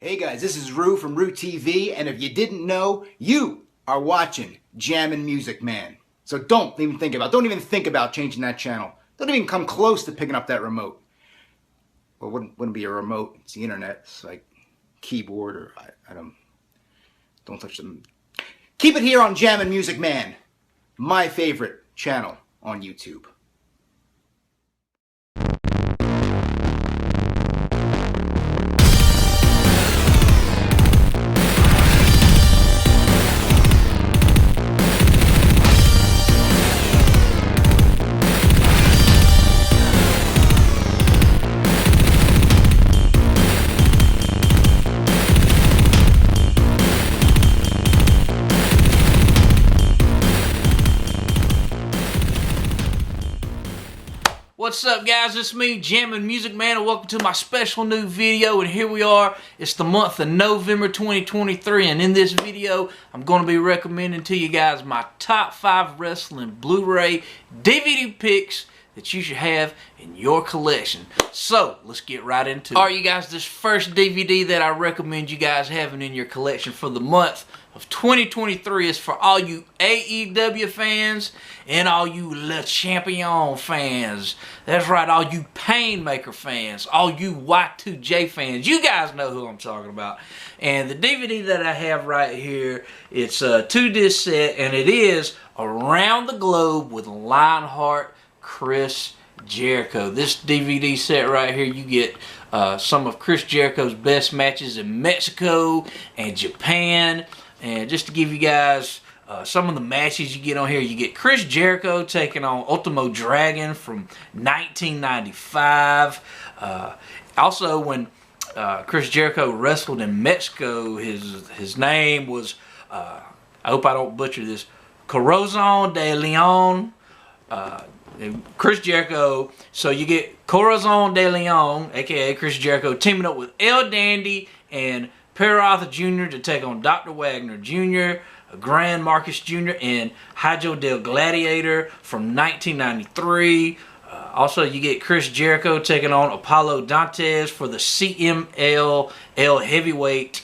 Hey guys, this is Rue from Rue TV, and if you didn't know, you are watching Jammin' Music Man. So don't even think about changing that channel. Don't even come close to picking up that remote. Well, it wouldn't be a remote, it's the internet. It's like keyboard or don't touch them. Keep it here on Jammin' Music Man, my favorite channel on YouTube. What's up, guys? It's me, Jammin' Music Man, and welcome to my special new video. And here we are. It's the month of November 2023, and in this video, I'm going to be recommending to you guys my top 5 wrestling Blu-ray DVD picks that you should have in your collection. So, let's get right into it. Alright, you guys, this first DVD that I recommend you guys having in your collection for the month of 2023 is for all you AEW fans and all you Le Champion fans. That's right, all you Painmaker fans, all you Y2J fans. You guys know who I'm talking about. And the DVD that I have right here, it's a 2-disc set, and it is Around the Globe with Lionheart, Chris Jericho. This DVD set right here, you get some of Chris Jericho's best matches in Mexico and Japan. And just to give you guys some of the matches you get on here, you get Chris Jericho taking on Ultimo Dragon from 1995. Also, when Chris Jericho wrestled in Mexico, his name was, I hope I don't butcher this, Corazon de Leon. Chris Jericho, so you get Corazon de Leon, aka Chris Jericho, teaming up with El Dandy and Per Arthur Jr. to take on Dr. Wagner Jr., Grand Marcus Jr., and Hijo del Gladiator from 1993. Also, you get Chris Jericho taking on Apollo Dantes for the CMLL Heavyweight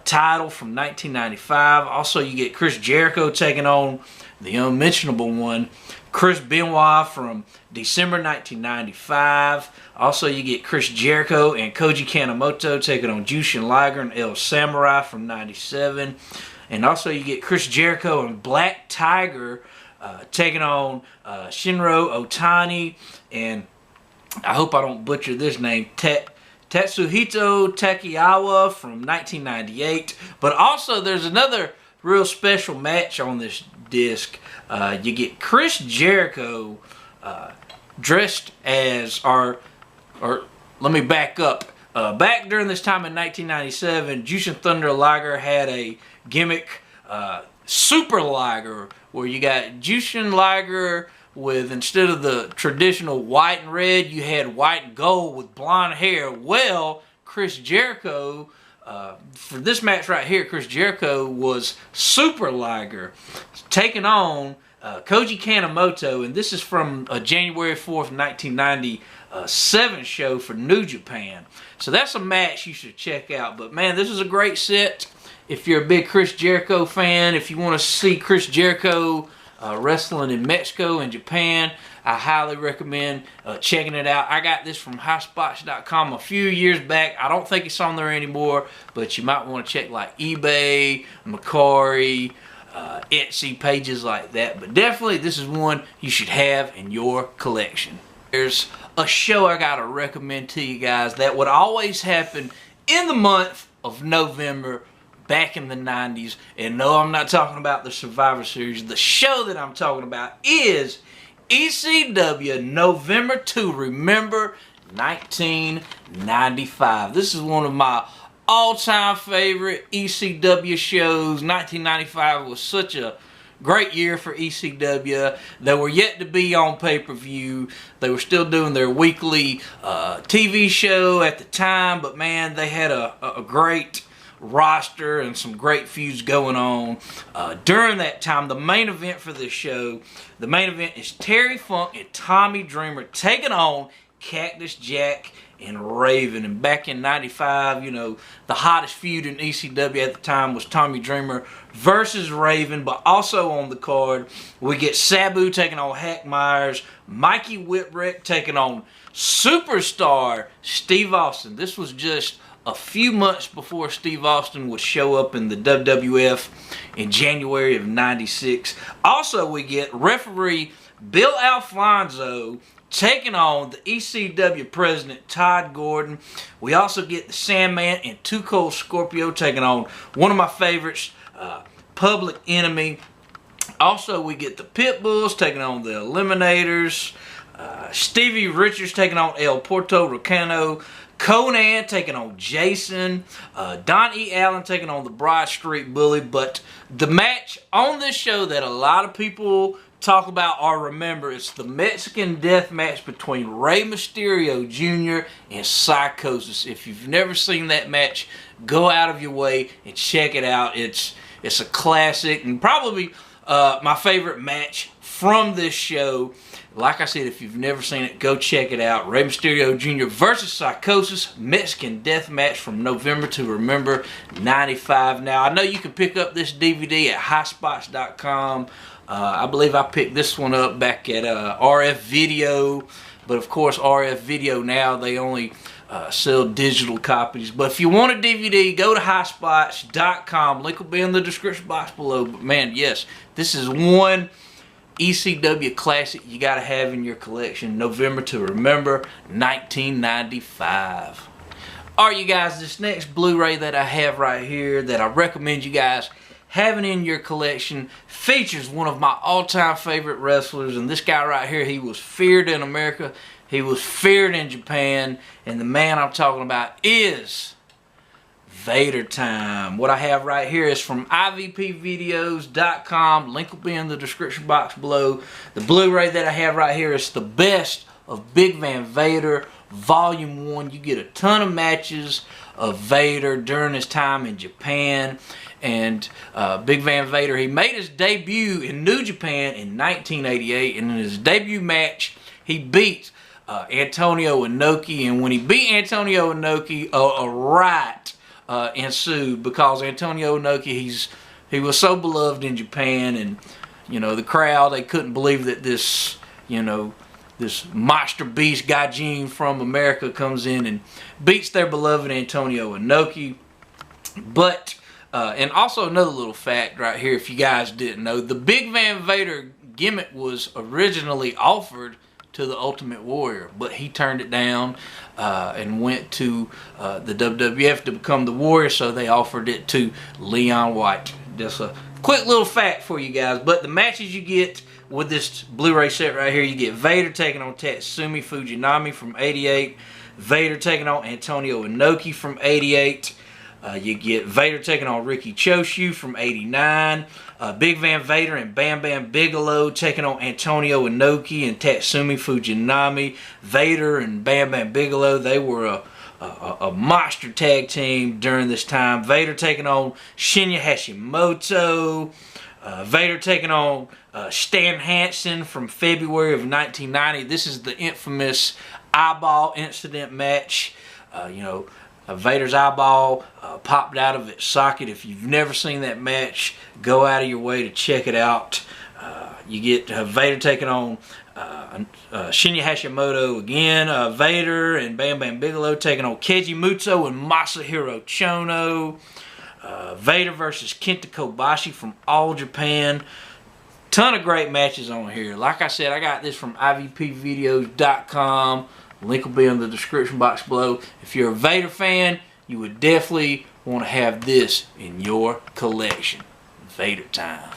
title from 1995. Also, you get Chris Jericho taking on the unmentionable one, Chris Benoit from December 1995. Also, you get Chris Jericho and Koji Kanemoto taking on Jushin Liger and El Samurai from 97. And also, you get Chris Jericho and Black Tiger taking on Shinro Otani and, I hope I don't butcher this name, Tatsuhito Takiyawa from 1998. But also, there's another real special match on this disc. You get Chris Jericho dressed as, or let me back up. Back during this time in 1997, Jushin Thunder Liger had a gimmick, Super Liger, where you got Jushin Liger with, instead of the traditional white and red, you had white and gold with blonde hair. Well, Chris Jericho, for this match right here, Chris Jericho was Super Liger, taking on Koji Kanemoto, and this is from a January 4th, 1997 show for New Japan. So that's a match you should check out. But man, this is a great set. If you're a big Chris Jericho fan, if you want to see Chris Jericho wrestling in Mexico and Japan, I highly recommend checking it out. I got this from highspots.com a few years back. I don't think it's on there anymore, but you might want to check like eBay, Mercari, Etsy, pages like that. But definitely, this is one you should have in your collection. There's a show I gotta recommend to you guys that would always happen in the month of November back in the 90s. And no, I'm not talking about the Survivor Series. The show that I'm talking about is ECW November to Remember 1995. This is one of my all-time favorite ECW shows. 1995 was such a great year for ECW. They were yet to be on pay-per-view. They were still doing their weekly TV show at the time, but man, they had a great roster and some great feuds going on during that time. The main event for this show, the main event is Terry Funk and Tommy Dreamer taking on Cactus Jack and Raven. And back in '95, you know, the hottest feud in ECW at the time was Tommy Dreamer versus Raven. But also on the card, we get Sabu taking on Hack Myers, Mikey Whipwreck taking on superstar Steve Austin. This was just a few months before Steve Austin would show up in the WWF in January of '96. Also, we get referee Bill Alfonso taking on the ECW president Todd Gordon. We also get the Sandman and Too Cold Scorpio taking on one of my favorites, Public Enemy. Also, we get the Pitbulls taking on the Eliminators. Stevie Richards taking on El Porto Ricano. Conan taking on Jason. Don E. Allen taking on the Broad Street Bully. But the match on this show that a lot of people talk about or remember is the Mexican death match between Rey Mysterio Jr. and Psychosis. If you've never seen that match, go out of your way and check it out. It's a classic and probably my favorite match from this show. Like I said, if you've never seen it, go check it out. Rey Mysterio Jr. versus Psychosis, Mexican Death Match from November to Remember '95. Now, I know you can pick up this DVD at highspots.com. I believe I picked this one up back at RF Video. But, of course, RF Video now, they only sell digital copies. But if you want a DVD, go to highspots.com. Link will be in the description box below. But, man, yes, this is one ECW classic you gotta have in your collection. November to Remember 1995. Alright, you guys, this next Blu-ray that I have right here that I recommend you guys having in your collection features one of my all-time favorite wrestlers. And this guy right here, he was feared in America, he was feared in Japan, and the man I'm talking about is Vader Time. What I have right here is from ivpvideos.com. Link will be in the description box below. The Blu-ray that I have right here is the best of Big Van Vader Volume 1. You get a ton of matches of Vader during his time in Japan. And Big Van Vader, he made his debut in New Japan in 1988. And in his debut match, he beat Antonio Inoki. And when he beat Antonio Inoki, a riot ensued because Antonio Inoki, he was so beloved in Japan, and you know the crowd, they couldn't believe that this this monster beast Gaijin from America comes in and beats their beloved Antonio Inoki. But and also another little fact right here, if you guys didn't know, the Big Van Vader gimmick was originally offered to the Ultimate Warrior, but he turned it down and went to the WWF to become the Warrior, so they offered it to Leon White. Just a quick little fact for you guys. But the matches you get with this Blu-ray set right here, you get Vader taking on Tatsumi Fujinami from '88, Vader taking on Antonio Inoki from '88, you get Vader taking on Ricky Choshu from '89, Big Van Vader and Bam Bam Bigelow taking on Antonio Inoki and Tatsumi Fujinami. Vader and Bam Bam Bigelow, they were a monster tag team during this time. Vader taking on Shinya Hashimoto. Vader taking on Stan Hansen from February of 1990. This is the infamous eyeball incident match. Vader's eyeball popped out of its socket. If you've never seen that match, go out of your way to check it out. You get Vader taking on Shinya Hashimoto again. Vader and Bam Bam Bigelow taking on Keiji Muto and Masahiro Chono. Vader versus Kenta Kobashi from All Japan. Ton of great matches on here. Like I said, I got this from ivpvideos.com. Link will be in the description box below. If you're a Vader fan, you would definitely want to have this in your collection. Vader Time.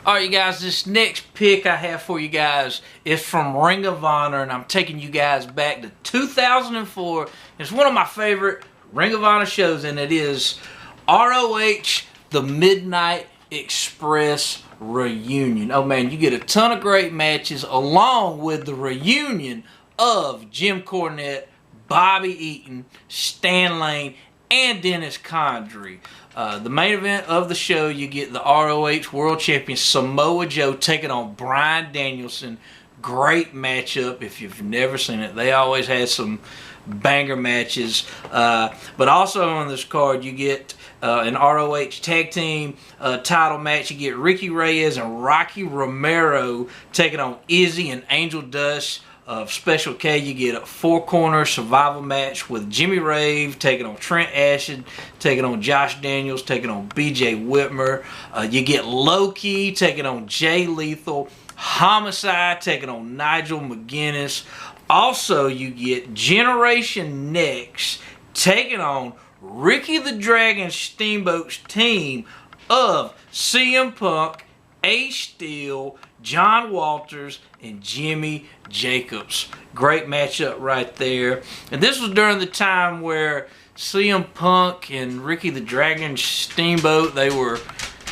Alright, you guys, this next pick I have for you guys is from Ring of Honor, and I'm taking you guys back to 2004. It's one of my favorite Ring of Honor shows, and it is ROH The Midnight Express Reunion. Oh man, you get a ton of great matches along with the reunion of Jim Cornette, Bobby Eaton, Stan Lane, and Dennis Condrey. The main event of the show, you get the ROH World Champion Samoa Joe taking on Bryan Danielson. Great matchup if you've never seen it. They always had some banger matches. But also on this card, you get an ROH tag team title match. You get Ricky Reyes and Rocky Romero taking on Izzy and Angel Dust of Special K. You get a 4-corner survival match with Jimmy Rave taking on Trent Ashton, taking on Josh Daniels, taking on BJ Whitmer. You get Loki taking on Jay Lethal, Homicide taking on Nigel McGuinness. Also, you get Generation Next taking on Ricky the Dragon Steamboat's team of CM Punk, Ace Steel, John Walters, and Jimmy Jacobs. Great matchup right there. And this was during the time where CM Punk and Ricky the Dragon Steamboat, they were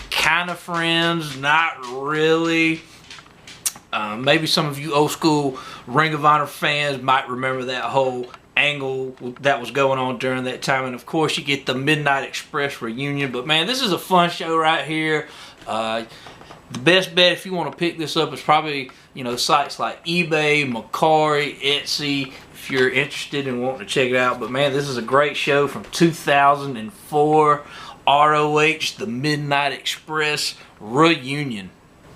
kind of friends, not really. Maybe some of you old school Ring of Honor fans might remember that whole angle that was going on during that time. And of course you get the Midnight Express reunion. But man, this is a fun show right here. The best bet if you want to pick this up is probably, you know, sites like eBay, Mercari, Etsy, if you're interested in wanting to check it out. But man, this is a great show from 2004, ROH, the Midnight Express reunion.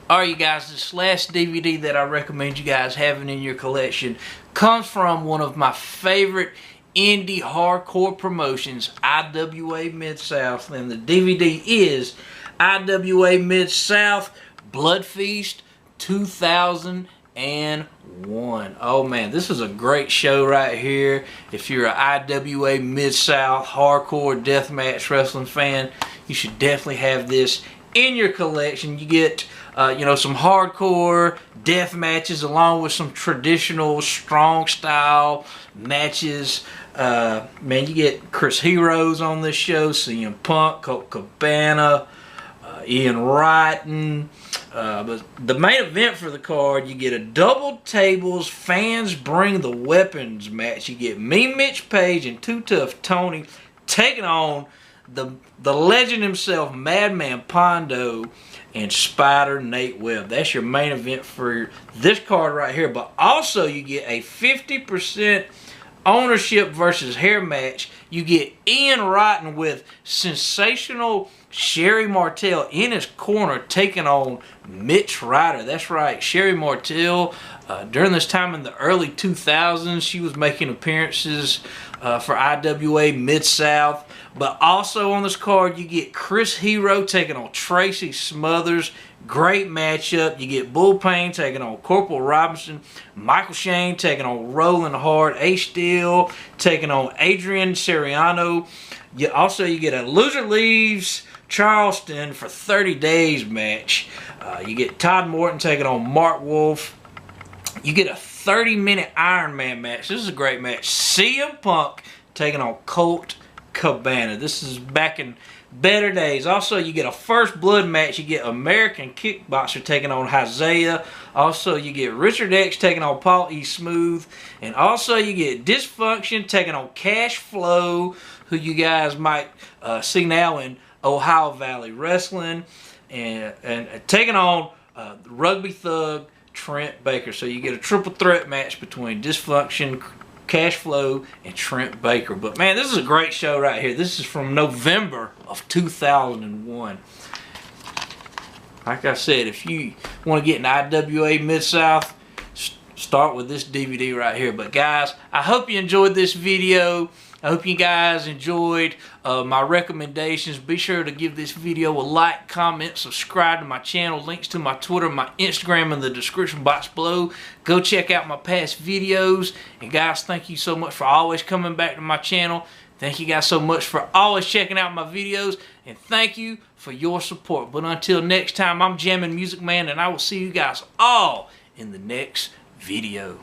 Alright you guys, this last DVD that I recommend you guys having in your collection comes from one of my favorite indie hardcore promotions, IWA Mid-South, and the DVD is IWA Mid-South Blood Feast 2001. Oh man, this is a great show right here. If you're an IWA Mid-South hardcore deathmatch wrestling fan, you should definitely have this in your collection. You get you know, some hardcore death matches along with some traditional strong style matches. Man, you get Chris Heroes on this show, CM Punk, Colt Cabana, Ian Rotten. But the main event for the card, you get a double tables fans bring the weapons match. You get Mean Mitch Page and Too Tough Tony taking on the legend himself, Madman Pondo, and Spider Nate Webb. That's your main event for this card right here. But also you get a 50% ownership versus hair match. You get Ian Rotten with sensational Sherry Martel in his corner taking on Mitch Ryder. That's right, Sherry Martel. During this time in the early 2000s, she was making appearances for IWA Mid-South. But also on this card, you get Chris Hero taking on Tracy Smothers. Great matchup. You get Bull Payne taking on Corporal Robinson. Michael Shane taking on Roland Hart. Ace Steel taking on Adrian Seriano. You get a Loser Leaves Charleston for 30 days match. You get Todd Morton taking on Mark Wolf. You get a 30-minute Iron Man match. This is a great match. CM Punk taking on Colt Cabana. This is back in better days. Also, you get a First Blood match. You get American Kickboxer taking on Isaiah. Also, you get Richard X taking on Paul E. Smooth. And also, you get Dysfunction taking on Cash Flow, who you guys might see now in Ohio Valley Wrestling. And taking on Rugby Thug Trent Baker. So you get a triple threat match between Dysfunction, Cash Flow, and Trent Baker. But man, this is a great show right here. This is from November of 2001. Like I said, if you want to get an IWA Mid-South, start with this DVD right here. But guys, I hope you enjoyed this video. I hope you guys enjoyed my recommendations. Be sure to give this video a like, comment, subscribe to my channel. Links to my Twitter, my Instagram in the description box below. Go check out my past videos. And guys, thank you so much for always coming back to my channel. Thank you guys so much for always checking out my videos. And thank you for your support. But until next time, I'm Jammin' Music Man, and I will see you guys all in the next video.